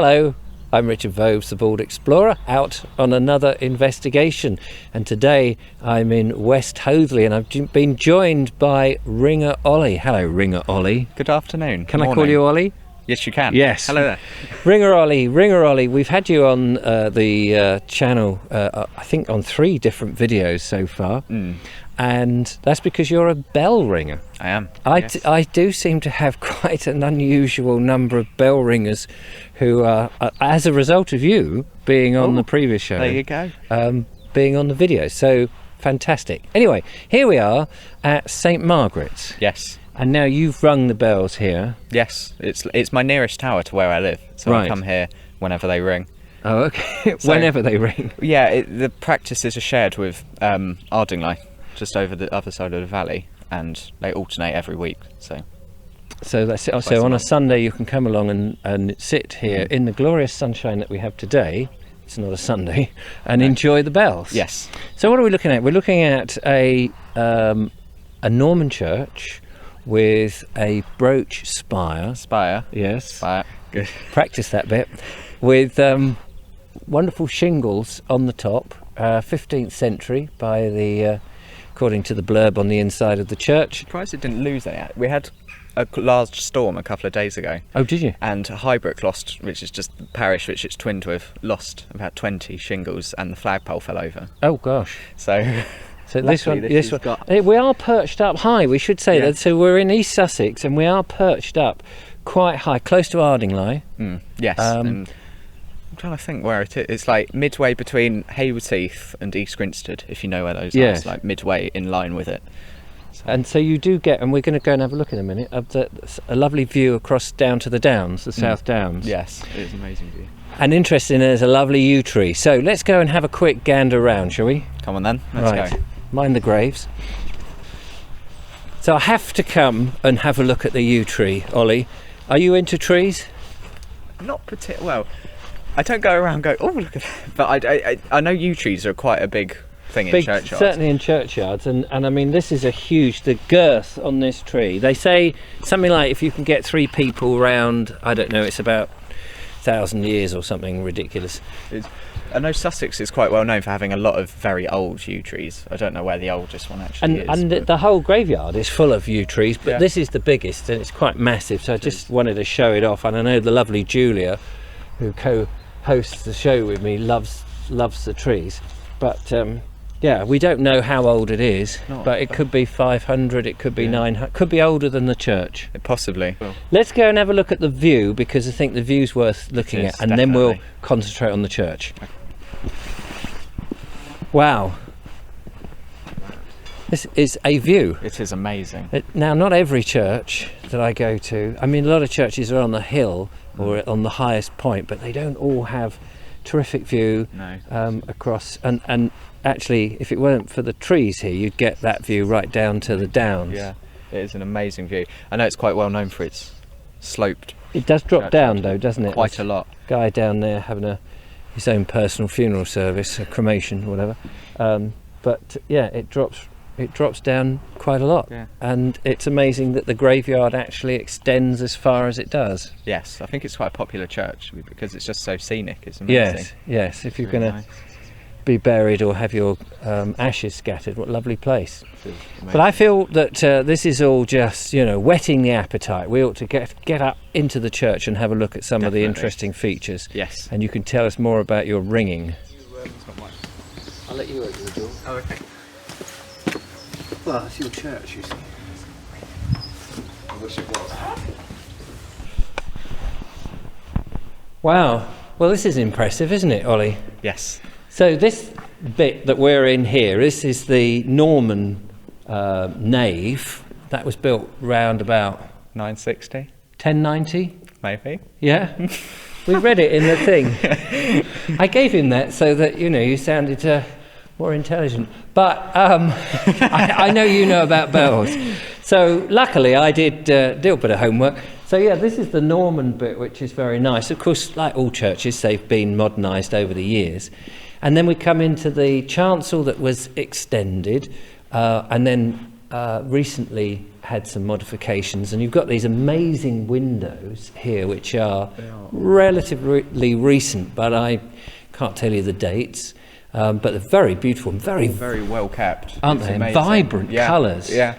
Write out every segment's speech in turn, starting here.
Hello, I'm Richard Vobes, the Bald Explorer, out on another investigation. And today I'm in West Hoathly and I've been joined by Ringer Ollie. Hello, Ringer Ollie. Good afternoon. Can I call you Ollie? Yes, you can. Yes. Hello there. Ringer Ollie, we've had you on the channel, I think on 3 different videos so far. And that's because you're a bell ringer. I am. I do seem to have quite an unusual number of bell ringers who are, as a result of you being on the previous show. There you go. Being on the video. So fantastic. Anyway, here we are at St Margarets. Yes. And now you've rung the bells here. Yes. It's my nearest tower to where I live. So I come here whenever they ring. Oh, okay. Whenever they ring. Yeah, the practices are shared with Ardingly, just over the other side of the valley, and they alternate every week. So that's it. So on a Sunday you can come along and sit here in the glorious sunshine that we have today. It's not a Sunday, and enjoy the bells. Yes. So what are we looking at? We're looking at a Norman church with a brooch spire. Spire. Yes. Spire. Good. Practice that bit. With wonderful shingles on the top. 15th century by the according to the blurb on the inside of the church. Surprised it didn't lose any. We had a large storm a couple of days ago. Oh, did you? And Highbrook lost, which is just the parish which it's twinned with, lost about 20 shingles, and the flagpole fell over. Oh gosh. So this one, we are perched up high, we should say that. So we're in East Sussex and we are perched up quite high, close to Ardingly. Yes. And I'm trying to think where it is. It's like midway between Haywards Heath and East Grinstead, if you know where those are. It's like midway in line with it. And so you do get, and we're going to go and have a look in a minute, of a lovely view across down to the Downs, the South Downs. Yes, it is an amazing view. And interesting, there's a lovely yew tree. So let's go and have a quick gander round, shall we? Come on then, let's go. Mind the graves. So I have to come and have a look at the yew tree, Ollie. Are you into trees? Not particularly. Well, I don't go around and go, oh, look at that. But I know yew trees are quite a big thing in churchyards. Certainly in churchyards, and I mean this is the girth on this tree. They say something like if you can get 3 people around, I don't know, it's about 1,000 years or something ridiculous. I know Sussex is quite well known for having a lot of very old yew trees. I don't know where the oldest one actually is. And the whole graveyard is full of yew trees, but this is the biggest and it's quite massive, so I just wanted to show it off. And I know the lovely Julia, who co-hosts the show with me, loves the trees. But yeah, we don't know how old it is, but it could be 500, it could be 900, could be older than the church. Possibly. Let's go and have a look at the view, because I think the view's worth looking at, and then we'll concentrate on the church. Wow. This is a view. It is amazing. Now, not every church that I go to, I mean, a lot of churches are on the hill or on the highest point, but they don't all have terrific view across, and actually if it weren't for the trees here you'd get that view right down to the Downs. Yeah, it is an amazing view. I know it's quite well known for its sloped. It does drop down though, doesn't it? Quite a lot. Guy down there having his own personal funeral service, a cremation or whatever, but yeah, it drops down quite a lot. And it's amazing that the graveyard actually extends as far as it does. Yes, I think it's quite a popular church because it's just so scenic. It's amazing. Yes, if you're going to be buried or have your ashes scattered, what a lovely place. But I feel that this is all just, whetting the appetite. We ought to get up into the church and have a look at some of the interesting features. Yes. And you can tell us more about your ringing. I'll let you open the door. Oh, okay. Well, it's your church, you see. I wish it was. Wow. Well, this is impressive, isn't it, Ollie? Yes. So this bit that we're in here, this is the Norman nave that was built round about 960? 1090? Maybe. Yeah? We read it in the thing. I gave him that so that, you sounded more intelligent. But I know you know about bells. So luckily I did do a bit of homework. So yeah, this is the Norman bit, which is very nice. Of course, like all churches, they've been modernised over the years. And then we come into the chancel that was extended, and then recently had some modifications, and you've got these amazing windows here, which are relatively recent, but I can't tell you the dates. But they're very beautiful and very well kept, aren't they? And vibrant colours. Yeah,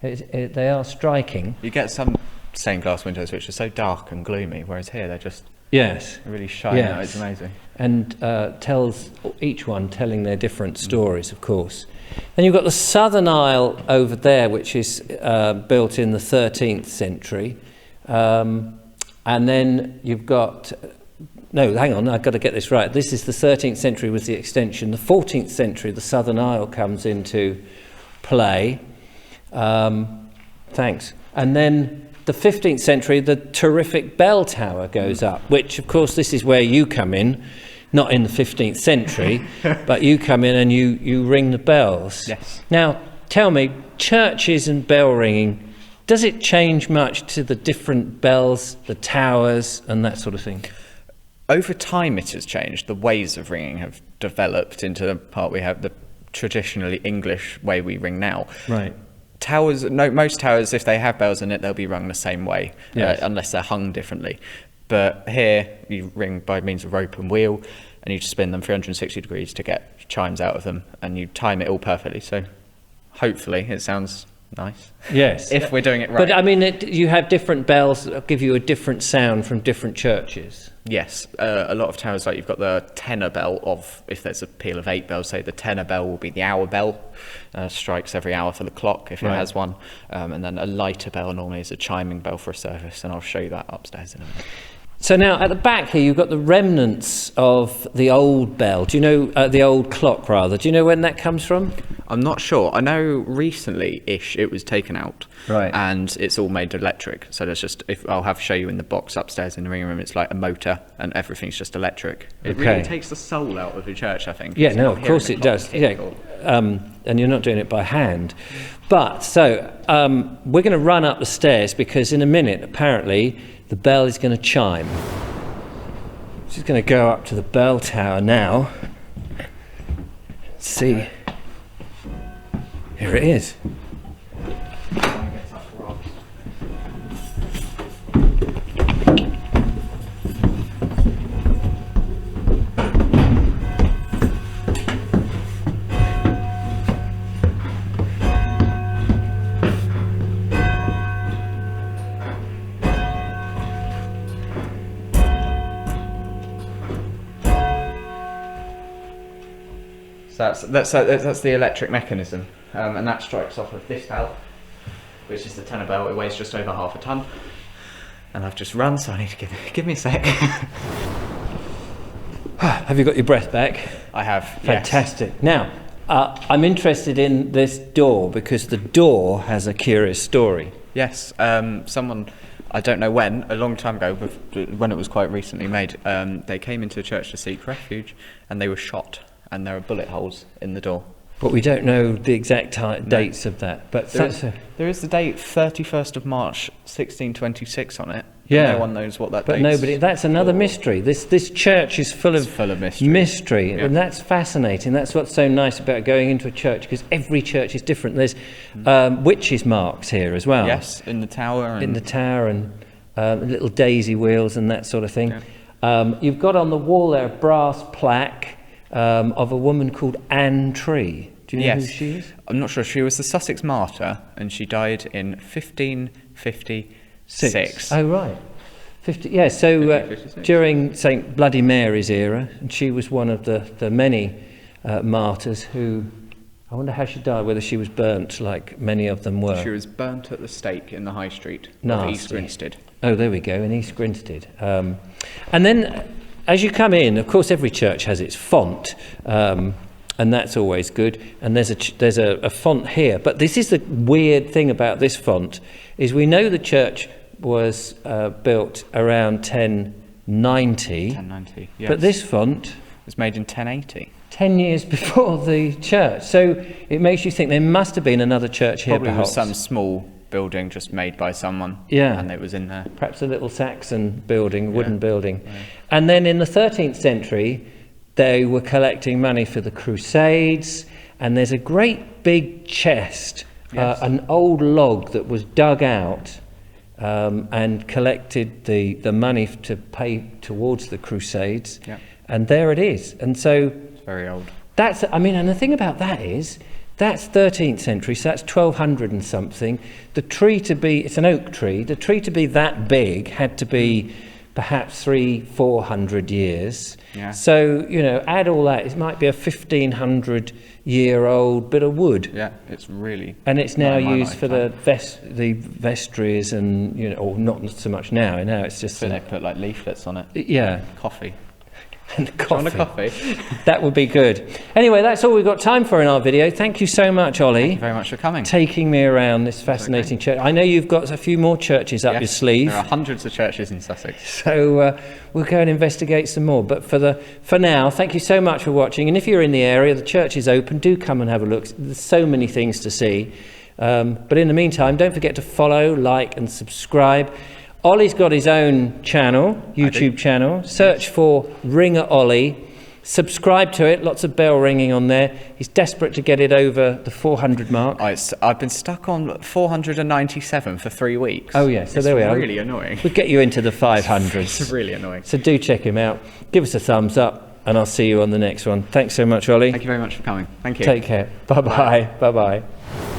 they are striking. You get some stained glass windows which are so dark and gloomy, whereas here they're just really shine out. It's amazing. And tells each one telling their different stories, of course. Then you've got the southern aisle over there, which is built in the 13th century, and then you've got. No, hang on, I've got to get this right. This is the 13th century was the extension. The 14th century, the southern aisle comes into play. Thanks. And then the 15th century, the terrific bell tower goes up, which, of course, this is where you come in, not in the 15th century, but you come in and you ring the bells. Yes. Now, tell me, churches and bell ringing, does it change much to the different bells, the towers, and that sort of thing? Over time it has changed. The ways of ringing have developed into the part we have the traditionally English way we ring now. Right. Towers, most towers, if they have bells in it, they'll be rung the same way, yes. Unless they're hung differently. But here you ring by means of rope and wheel, and you just spin them 360 degrees to get chimes out of them, and you time it all perfectly. So hopefully it sounds nice. Yes. If we're doing it right. But I mean, you have different bells that give you a different sound from different churches. Yes, a lot of towers, like you've got the tenor bell of, if there's a peal of 8 bells, say the tenor bell will be the hour bell, strikes every hour for the clock if it has one, and then a lighter bell normally is a chiming bell for a service, and I'll show you that upstairs in a minute. So now at the back here you've got the remnants of the old bell. Do you know, the old clock rather, do you know when that comes from? I'm not sure. I know recently-ish it was taken out, right, and it's all made electric. So there's just, I'll show you in the box upstairs in the ring room. It's like a motor, and everything's just electric. It really takes the soul out of the church, I think. Yeah, no, of course it does. Yeah, and you're not doing it by hand. But so we're going to run up the stairs because in a minute, apparently, the bell is going to chime. She's going to go up to the bell tower now. Let's see. Here it is. So that's the electric mechanism, and that strikes off of this bell, which is the tenor bell. It weighs just over half a ton, and I've just run, so I need to give me a sec. Have you got your breath back? I have. Fantastic. Yes. Now, I'm interested in this door because the door has a curious story. Yes. Someone, I don't know when, a long time ago, when it was quite recently made, they came into the church to seek refuge, and they were shot. And there are bullet holes in the door. But we don't know the exact dates of that. But there is the date 31st of March 1626 on it. Yeah. No one knows what that But nobody. That's another mystery. This church is full of mystery, yeah. And that's fascinating. That's what's so nice about going into a church, because every church is different. There's witches' marks here as well. Yes, in the tower. In the tower, and little daisy wheels and that sort of thing. Yeah. You've got on the wall there a brass plaque of a woman called Anne Tree. Do you know who she is? I'm not sure. She was the Sussex martyr, and she died in 1556. Oh, right. So during St Bloody Mary's era, and she was one of the many martyrs who, I wonder how she died, whether she was burnt like many of them were. She was burnt at the stake in the High Street of East Grinstead. Oh, there we go, in East Grinstead. And then as you come in, of course, every church has its font, and that's always good. And there's a font here. But this is the weird thing about this font, is we know the church was built around 1090. 1090, yes. But this font was made in 1080. 10 years before the church. So it makes you think there must have been another church here, Probably perhaps. was some small building just made by someone, and it was in there. Perhaps a little Saxon building, wooden building. Yeah. And then in the 13th century, they were collecting money for the Crusades, and there's a great big chest Yes. an old log that was dug out and collected the money to pay towards the Crusades. Yeah. And there it is. And so It's very old. that's, I mean, and the thing about that is, that's 13th century, so that's 1200 and something. The tree to be, it's an oak tree, the tree to be that big had to be perhaps 300-400 years. Yeah. So, you know, add all that, it might be a 1500-year-old bit of wood. Yeah, it's really. And it's now not in my used for lifetime. the vestries and, you know, or not so much now it's just, So they put like leaflets on it. yeah, Coffee. and Do you want a coffee? That would be good. Anyway, that's all we've got time for in our video. Thank you so much, Ollie. Thank you very much for coming. Taking me around this fascinating church. I know you've got a few more churches up Yes, your sleeve, There are hundreds of churches in Sussex. so we'll go and investigate some more. But for now, thank you so much for watching. And if you're in the area, the church is open. Do come and have a look. There's so many things to see. But in the meantime, don't forget to follow, like, and subscribe. Ollie's got his own channel, YouTube channel. Search for Ringer Ollie. Subscribe to it, lots of bell ringing on there. He's desperate to get it over the 400 mark. I've been stuck on 497 for 3 weeks. Oh yeah, so there we are. It's really annoying. We'll get you into the 500s. It's really annoying. So do check him out. Give us a thumbs up and I'll see you on the next one. Thanks so much, Ollie. Thank you very much for coming. Thank you. Take care. Bye-bye. Bye-bye.